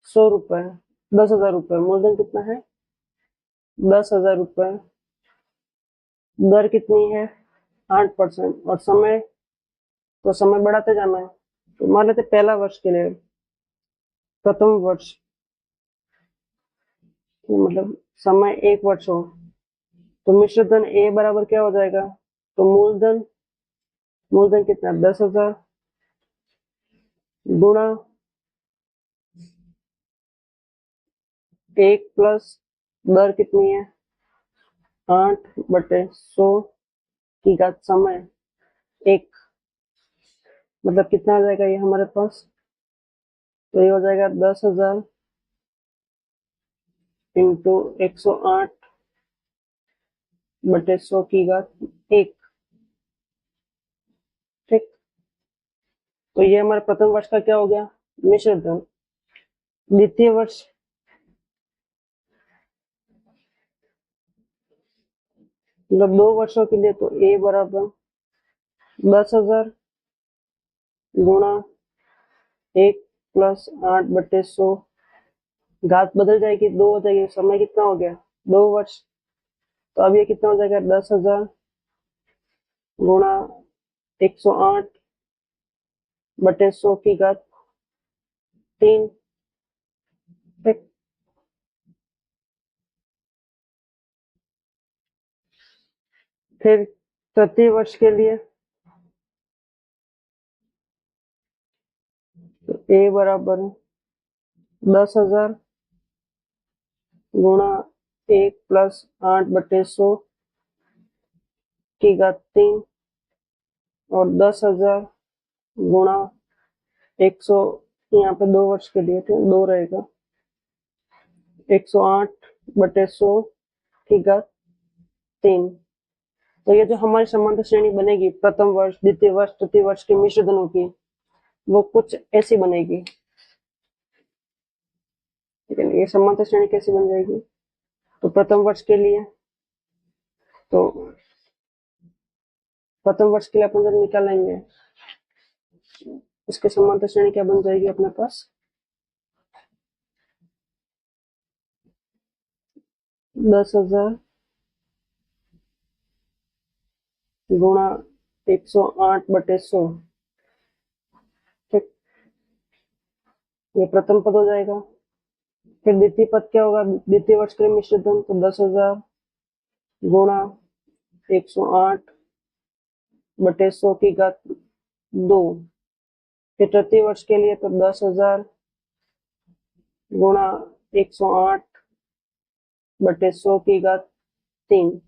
100 रुपए, 10,000 रुपए। मूलधन कितना है? 10,000 रुपए। दर कितनी है? 8%। और समय, तो समय बढ़ाते जाना है। तो मान लेते पहला वर्ष के लिए, प्रथम वर्ष मतलब समय 1 वर्ष हो, तो मिश्र धन ए बराबर क्या हो जाएगा? तो मूलधन कितना? 10,000 गुणा 1 प्लस दर कितनी है? 8/100 की घात समय 1, मतलब कितना आ जाएगा ये हमारे पास? तो ये हो जाएगा 10,000 इंटू 108/100 की घात 1। ठीक, तो ये हमारे प्रथम वर्ष का क्या हो गया? मिश्र धन। द्वितीय वर्ष मतलब 2 वर्षों के लिए, तो ए बराबर 10,000 गुणा 1 प्लस 8/100, घात बदल जाएगी, 2 हो जाएगी। समय कितना हो गया? 2 वर्ष। तो अब ये कितना हो जाएगा? 10,000 गुणा 108/100 की घात 3। ठीक, फिर तृतीय वर्ष के लिए तो ए बराबर 10,000 गुणा 1 प्लस 8/100 की घात 3 और 10,000 गुणा 100, यहाँ पे 2 वर्ष के लिए तो 2 रहेगा, 108/100 की घात 3। तो ये जो हमारी समांतर श्रेणी बनेगी प्रथम वर्ष, द्वितीय वर्ष, तृतीय वर्ष की मिश्र धनों की, वो कुछ ऐसी बनेगी। ठीक है, ये समांतर श्रेणी कैसी बन जाएगी? तो प्रथम वर्ष के लिए, तो प्रथम वर्ष के लिए अपन जब निकालेंगे, इसके समांतर श्रेणी क्या बन जाएगी अपने पास? 10,000 गुणा 108/100। ठीक, ये प्रथम पद हो जाएगा। फिर द्वितीय पद क्या होगा? द्वितीय वर्ष के लिए मिश्र धन, तो 10,000 गुणा 108/100 की घात 2। फिर तृतीय वर्ष के लिए तो 10,000 गुणा 108/100 की घात 3,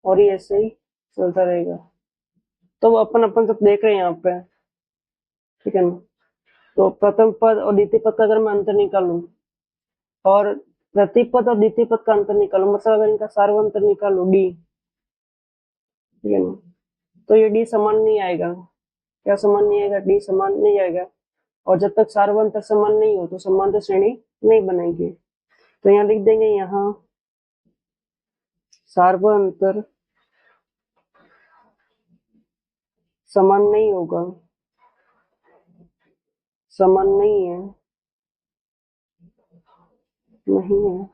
और ये ऐसे ही चलता रहेगा। तो अपन सब देख रहे हैं यहाँ पे, ठीक है ना? तो प्रथम पद और द्वितीय पद का अगर मैं अंतर निकालूं और तृतीय पद और द्वितीय पद का अंतर निकालूं, मतलब अगर इनका सार्वंतर निकालूं डी, ठीक है ना, तो ये डी समान नहीं आएगा। क्या समान नहीं आएगा? डी समान नहीं आएगा। और जब तक सार्वंतर समान नहीं हो तो समांतर श्रेणी नहीं बनेगी। तो यहाँ लिख देंगे, यहाँ सार्वंतर समान नहीं होगा, समान नहीं है, नहीं है,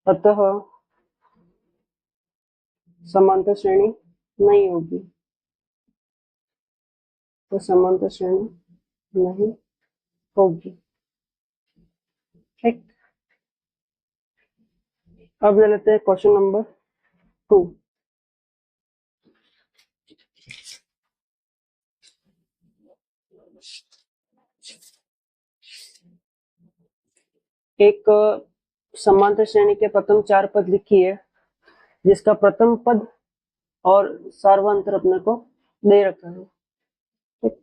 अतः समांतर श्रेणी नहीं होगी, तो समांतर श्रेणी नहीं होगी। ठीक, अब ले लेते हैं क्वेश्चन नंबर 2। एक समांतर श्रेणी के प्रथम 4 पद लिखिए जिसका प्रथम पद और सार्वंतर अपने को दे रखा है। ठीक?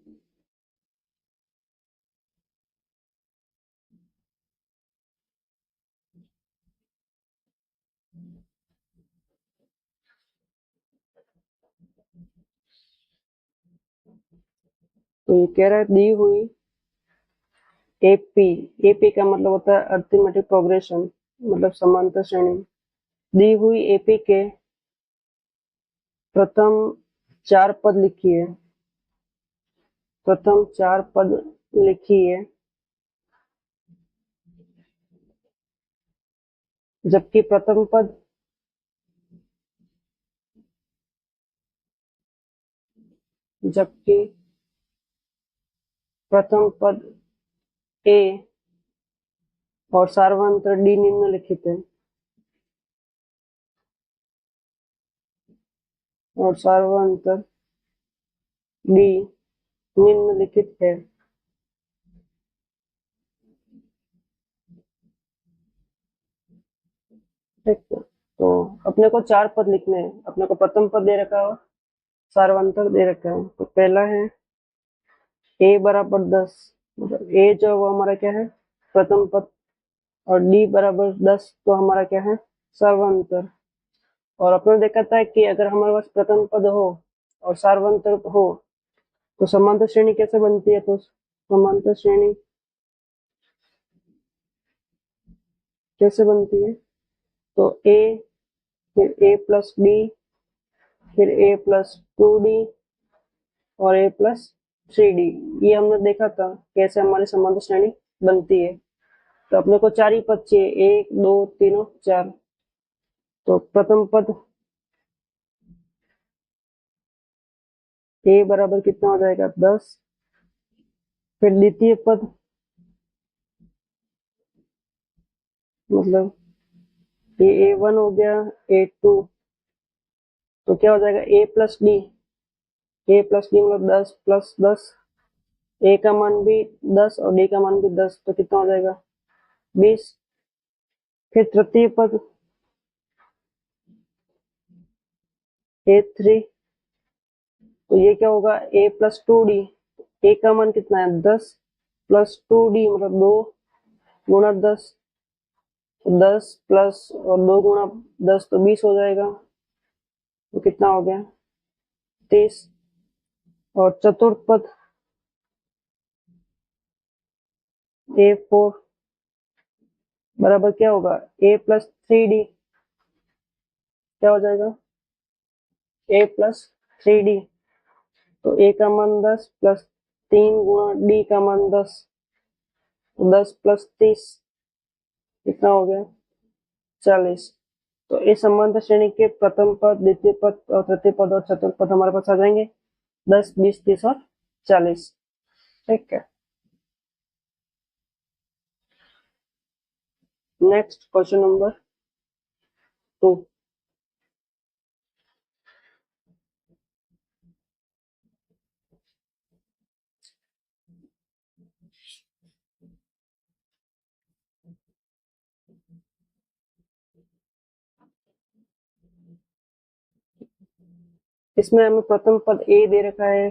तो ये कह रहा है दी हुई एपी, एपी का मतलब होता है अरिथमेटिक प्रोग्रेशन, मतलब समांतर श्रेणी। दी हुई एपी के प्रथम 4 पद लिखिए, प्रथम 4 पद लिखिए जबकि प्रथम पद ए और सार्वंतर डी निम्नलिखित है, और सार्वंतर डी निम्नलिखित है। ठीक है, तो अपने को 4 पद लिखने हैं। अपने को प्रथम पद दे रखा है, सार्वंतर दे रखा है। तो पहला है ए बराबर 10, मतलब ए जो वो हमारा क्या है प्रथम पद, और डी बराबर 10 तो हमारा क्या है सार्वंतर। और अपने देखा था कि अगर हमारे पास प्रथम पद हो और सार्वंतर हो तो समांतर श्रेणी कैसे बनती है। तो समांतर श्रेणी कैसे बनती है, तो ए, फिर ए प्लस बी, फिर ए प्लस 2d और ए प्लस 3d। ये हमने देखा था कैसे हमारी समांतर श्रेणी बनती है। तो अपने को 4 ही पद चाहिए, 1 2 3 और 4। तो प्रथम पद ए बराबर कितना हो जाएगा 10, फिर द्वितीय पद मतलब ये A1 हो गया, A2, तो क्या हो जाएगा A plus D, A plus D मतलब 10 प्लस 10, ए का मान भी 10 और डी का मान भी 10, तो कितना हो जाएगा 20। फिर तृतीय पद A3, तो ये क्या होगा A प्लस 2d, ए का मान कितना है 10 प्लस 2d मतलब 2 गुणा 10, 10 प्लस और 2 गुणा 10 तो 20 हो जाएगा, तो कितना हो गया 30। और चतुर्थ पद A4 बराबर क्या होगा A प्लस 3d, क्या हो जाएगा A प्लस 3d, तो A का मान 10 प्लस 3 गुणा D का मान 10, तो 10 प्लस 30 कितना हो गया 40। तो इस समांतर श्रेणी के प्रथम पद, द्वितीय पद और तृतीय पद और चतुर्थ पद हमारे पास आ जाएंगे 10 20 30 और 40। ठीक है, नेक्स्ट क्वेश्चन नंबर 2। इसमें हमें प्रथम पद ए दे रखा है,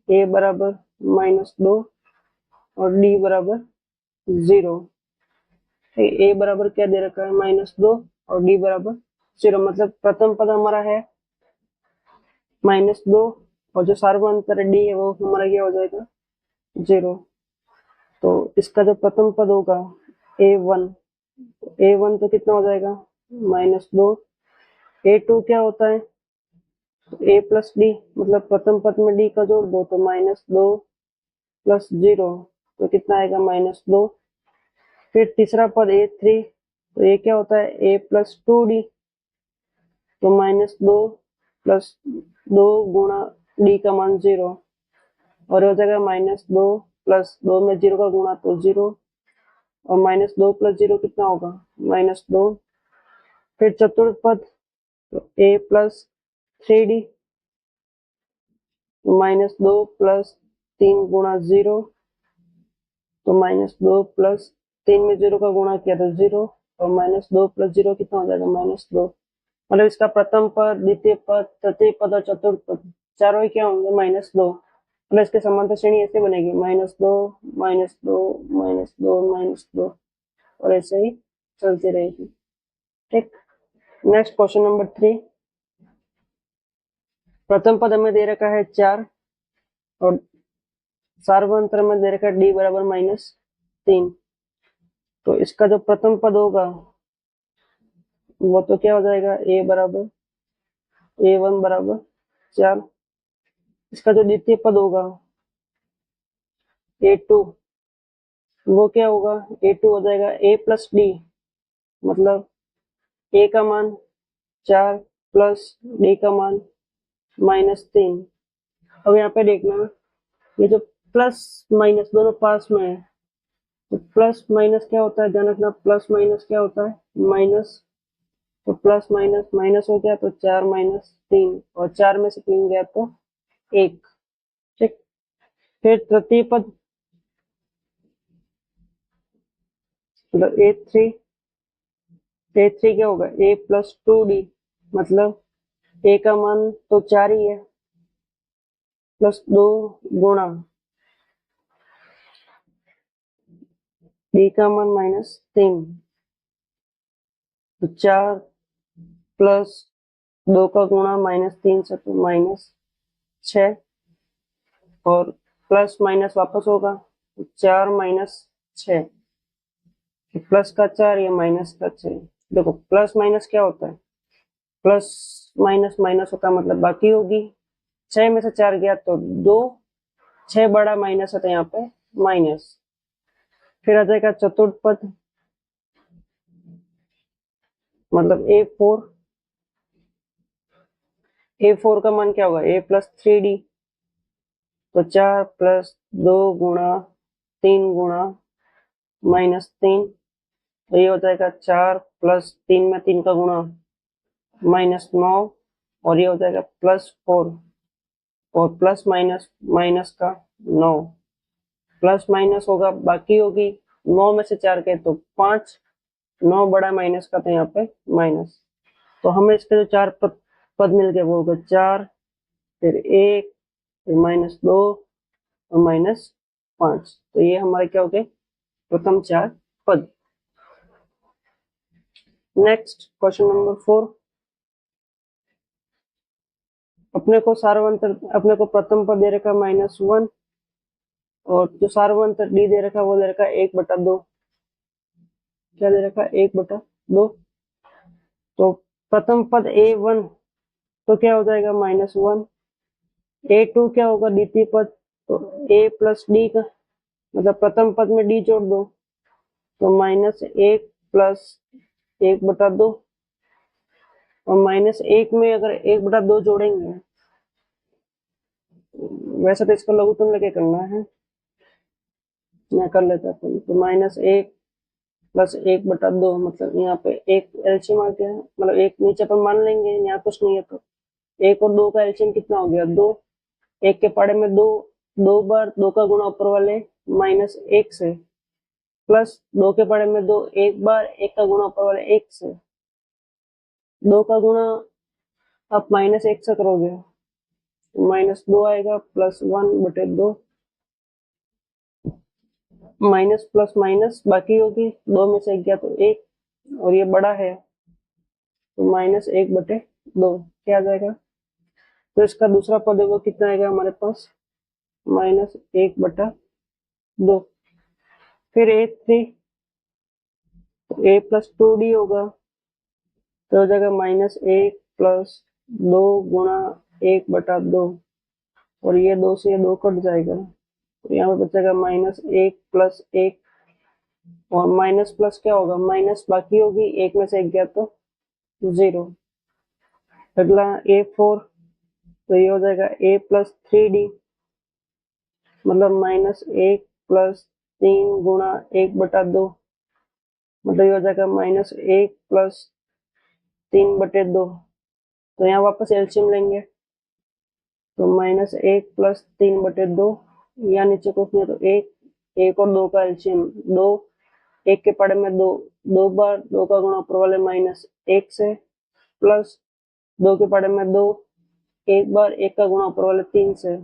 ए बराबर -2 और डी बराबर 0। ए बराबर क्या दे रखा है -2 और डी बराबर 0, मतलब प्रथम पद हमारा है -2 और जो सार्वंतर डी है वो हमारा क्या हो जाएगा 0। तो इसका जो प्रथम पद होगा A1, A1 तो कितना हो जाएगा -2, A2 क्या होता है तो ए प्लस डी मतलब प्रथम पद में डी का जोड़ दो तो -2 प्लस 0 तो कितना आएगा -2। फिर तीसरा पद A3 तो ये क्या होता है a प्लस 2d तो -2 प्लस 2 गुणा d का मान 0 और हो जाएगा -2 प्लस 2 में 0 का गुणा तो 0 और -2 प्लस 0 कितना होगा -2। फिर चतुर्थ पद तो a प्लस 3d तो -2 प्लस 3 गुणा 0 तो -2 प्लस 3 में 0 का गुणा किया तो 0 और -2 प्लस 0 कितना हो जाएगा -2। मतलब इसका प्रथम पद, द्वितीय पद, तृतीय पद और चतुर्थ पद चारों ही क्या होंगे -2। मतलब इसके समांतर श्रेणी ऐसे बनेगी -2 -2 -2 -2 और ऐसे ही चलती रहेगी। ठीक, नेक्स्ट क्वेश्चन नंबर 3। प्रथम पद हमें दे रखा है 4 और सार्वंतर में दे रखा है d बराबर -3। तो इसका जो प्रथम पद होगा वो तो क्या हो जाएगा a1 बराबर 4। इसका जो द्वितीय पद होगा a2 वो क्या होगा a2 हो जाएगा a प्लस डी मतलब a का मान 4 प्लस d का मान -3। अब यहाँ पे देखना ये जो प्लस माइनस दोनों पास में है तो प्लस माइनस क्या होता है, ध्यान रखना प्लस माइनस क्या होता है माइनस। तो प्लस माइनस माइनस हो गया तो 4 - 3 और 4 में से 3 गया तो 1। ठीक, फिर तृतीय पद मतलब A3 क्या होगा a प्लस 2d मतलब a का मान तो 4 ही है प्लस 2 गुणा d का मान -3 तो 4 प्लस 2 का गुणा -3 से तो -6 और प्लस माइनस वापस होगा तो 4 - 6 प्लस का 4 या माइनस का 6। देखो प्लस माइनस क्या होता है प्लस माइनस माइनस होता है मतलब बाकी होगी। 6 में से 4 गया तो 2, 6 बड़ा माइनस है तो यहाँ पे माइनस। फिर आ जाएगा चतुर्थ पद मतलब A4 का मान क्या होगा a प्लस 3d तो 4 प्लस 2 गुणा 3 गुणा -3 तो ये हो जाएगा 4 प्लस 3 में 3 का गुणा -9 और ये हो जाएगा +4 और प्लस माइनस माइनस का 9 प्लस माइनस होगा बाकी होगी 9 में से 4 के तो 5 9 बड़ा माइनस का तो यहाँ पे माइनस। तो हमें इसके जो 4 पद मिल गए वो होगा 4 फिर 1 फिर -2 और -5। तो ये हमारे क्या हो गए प्रथम 4 पद। Next question number 4। अपने को प्रथम पद दे रखा -1 और जो सार्वंतर डी दे रखा वो दे रखा 1/2। क्या दे रखा 1/2। तो प्रथम पद A1 तो क्या हो जाएगा -1। A2 क्या होगा द्वितीय पद तो a प्लस डी का मतलब प्रथम पद में d जोड़ दो तो -1 प्लस 1/2 और -1 में अगर 1/2 जोड़ेंगे वैसे तो इसका लघुत्तम लेके करना है यहाँ कर लेते हैं तो -1 प्लस 1/2 मतलब यहाँ पे एक एलसीएम आ गया मतलब एक नीचे अपन मान लेंगे यहाँ कुछ नहीं है तो 1 और 2 का एलसीएम कितना हो गया 2। 1 के पाड़े में 2 बार 2 का गुणा ऊपर वाले -1 से प्लस 2 के पाड़े में 2 एक बार 1 का गुणा ऊपर वाले 1 से 2 का गुणा आप -1 से करोगे -2 आएगा +1/2 माइनस प्लस माइनस बाकी होगी 2 में से 1 गया तो 1 और ये बड़ा है तो -1/2 क्या आ जाएगा। तो इसका दूसरा पद है वो कितना आएगा हमारे पास -1/2। फिर A3 तो a प्लस 2d होगा तो हो जाएगा -1 प्लस 2 गुणा 1/2, और ये 2 से ये 2 कट जाएगा, तो यहाँ पे बचेगा -1 प्लस 1, और माइनस प्लस क्या होगा, माइनस बाकी होगी, 1 में से 1 गया तो 0। अगला A4, तो ये हो जाएगा A प्लस 3D, मतलब -1 प्लस 3 गुणा 1/2, मतलब ये हो जाएगा -1 प्लस 3/2। तो यहाँ वापस एलसीएम लेंगे, तो -1 प्लस 3/2, यहाँ नीचे कुछ नहीं, तो 1 और 2 का एलसीएम 2, 1 के पड़े में 2, 2 बार 2 का गुणा ऊपर वाले -1 से, प्लस 2 के पड़े में 2, 1 बार 1 का गुणा ऊपर वाले 3 से,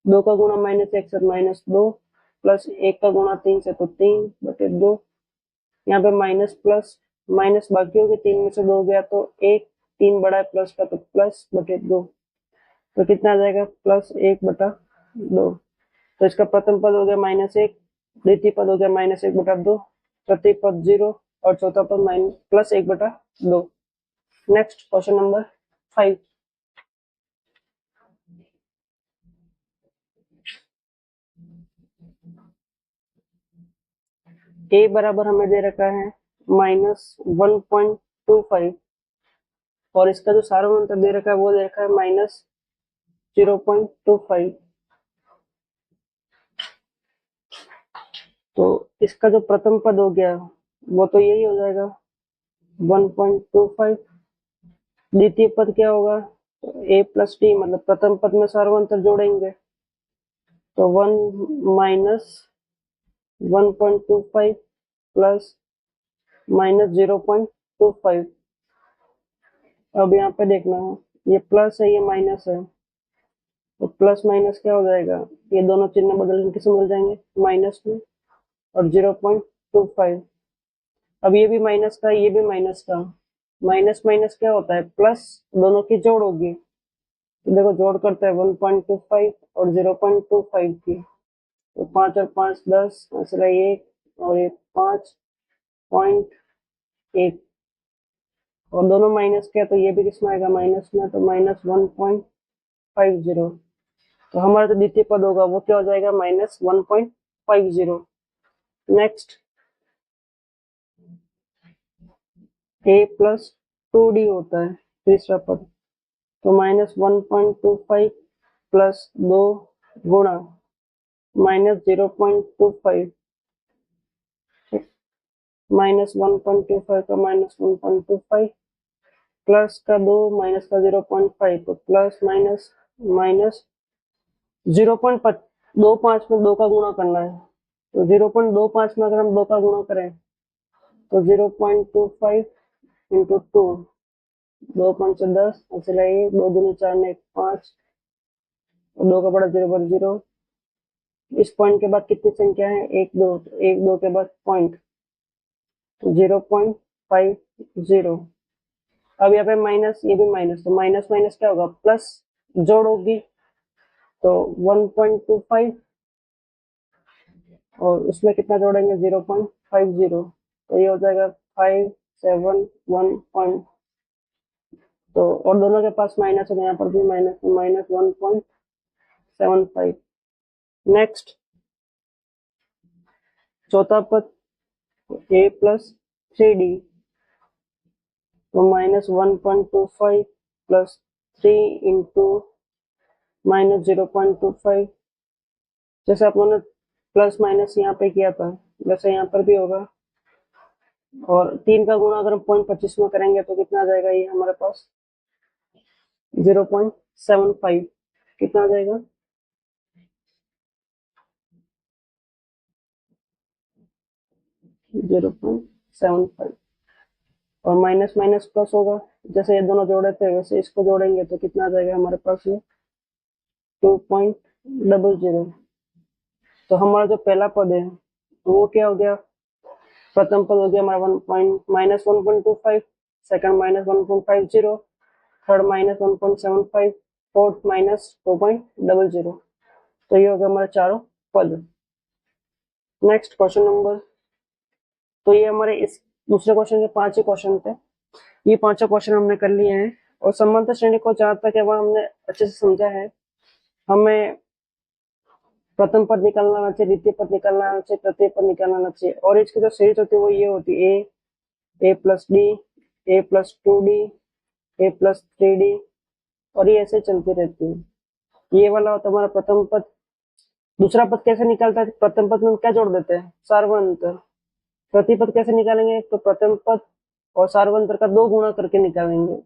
2 का गुणा -1 से -2, प्लस 1 का गुणा 3 से, तो 3/2। यहाँ पे माइनस प्लस माइनस बाकी होगी, 3 में से 2 गया तो 1, 3 बड़ा है प्लस का, तो +/2, तो कितना आ जाएगा, +1/2। तो इसका प्रथम पद हो गया -1, द्वितीय पद हो गया -1/2, तृतीय पद 0, और चौथा पद +1/2। Next question number 5। ए बराबर हमें दे रखा है -1.25, और इसका जो सार्वमंत्र दे रखा है वो दे रखा है -0.25। तो इसका जो प्रथम पद हो गया वो तो यही हो जाएगा 1.25। द्वितीय पद क्या होगा, a प्लस टी, मतलब प्रथम पद में सार्वमंत्र जोड़ेंगे, तो 1 माइनस 1.25 प्लस -0.25। अब यहाँ पे देखना है, ये प्लस है ये माइनस है, तो प्लस माइनस क्या हो जाएगा, ये दोनों चिन्ह बदल के किस में मिल जाएंगे, माइनस में, और 0.25। अब ये भी माइनस का, ये भी माइनस का, माइनस माइनस क्या होता है, प्लस, दोनों की जोड़ होगी, तो देखो जोड़ करते हैं 1.25 और 0.25 की, तो 5 और 5 10, असला 1 और 1 5.1, और दोनों माइनस के, तो ये भी किसमें आएगा, माइनस में, तो -1.50। तो हमारा जो द्वितीय पद होगा वो क्या हो जाएगा, -1.50। नेक्स्ट a प्लस 2d होता है तीसरा पद, तो -1.25 प्लस 2 गुणा -0.25, -1.25 का -1.25, प्लस का 2 माइनस का 0.5, तो प्लस माइनस माइनस 0.25 में 2 का गुणा करना है, तो 0.25 में अगर हम 2 का गुणा करें तो 0.25 इंटू 2, 2 5 से 10, असला 1, 2 दूनी 4 ने 5, और 2 का बड़ा 0 पर 0। इस पॉइंट के बाद कितनी संख्या है, 1 2, तो 1 2 के बाद पॉइंट, तो 0.50। अब यहाँ पे माइनस, ये भी माइनस, तो माइनस माइनस क्या होगा, प्लस, जोड़ होगी, तो 1.25, और उसमें कितना जोड़ेंगे, 0.50, तो ये हो जाएगा 571 तो, और दोनों के पास माइनस है, यहाँ पर भी माइनस, -1.75। नेक्स्ट चौथा पद a प्लस 3d, तो -1.25 प्लस 3 इंटू -0.25, जैसे आप लोगों ने प्लस माइनस यहाँ पे किया था वैसे यहाँ पर भी होगा, और 3 का गुणा अगर हम 0.25 में करेंगे तो कितना आ जाएगा, ये हमारे पास 0.75, कितना आ जाएगा, 0.75, और माइनस माइनस प्लस होगा, जैसे ये दोनों जोड़े थे वैसे इसको जोड़ेंगे तो कितना आ जाएगा हमारे पास, ये 2.00। तो हमारा जो पहला पद है तो वो क्या हो गया, प्रथम पद हो गया हमारा -1.25, सेकंड -1.50, थर्ड -1.75, फोर्थ -2.00। तो ये हो गया हमारे चारों पद। नेक्स्ट क्वेश्चन नंबर, तो ये हमारे इस दूसरे क्वेश्चन के 5 ही क्वेश्चन थे, ये 5 क्वेश्चन हमने कर लिए हैं, और समांतर श्रेणी को जहाँ तक है वह हमने अच्छे से समझा है। हमें प्रथम पद निकालना आना चाहिए, द्वितीय पद निकालना आना चाहिए, तृतीय पद निकालना आना चाहिए। और इसकी जो सीरीज होती है वो ये होती है ए प्लस डी, ए प्लस 2d, ए प्लस 3d, और ये ऐसे चलती रहती है। ये वाला होता है हमारा प्रथम पद। दूसरा पद कैसे निकालता है? प्रथम पद में हम क्या जोड़ देते हैं? सार्वंतर। तृतीय पद कैसे निकालेंगे? तो प्रथम पद और सार्वंतर का 2 गुणा करके निकालेंगे,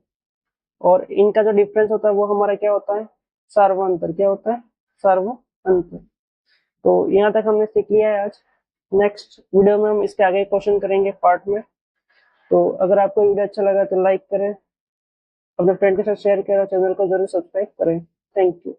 और इनका जो डिफरेंस होता है वो हमारा क्या होता है? सार्वंतर। क्या होता है? सार्वंतर। तो यहाँ तक हमने सीख लिया है आज। नेक्स्ट वीडियो में हम इसके आगे क्वेश्चन करेंगे पार्ट में। तो अगर आपको वीडियो अच्छा लगा तो लाइक करें, अपने फ्रेंड के साथ शेयर करें, चैनल को जरूर सब्सक्राइब करें। Thank you.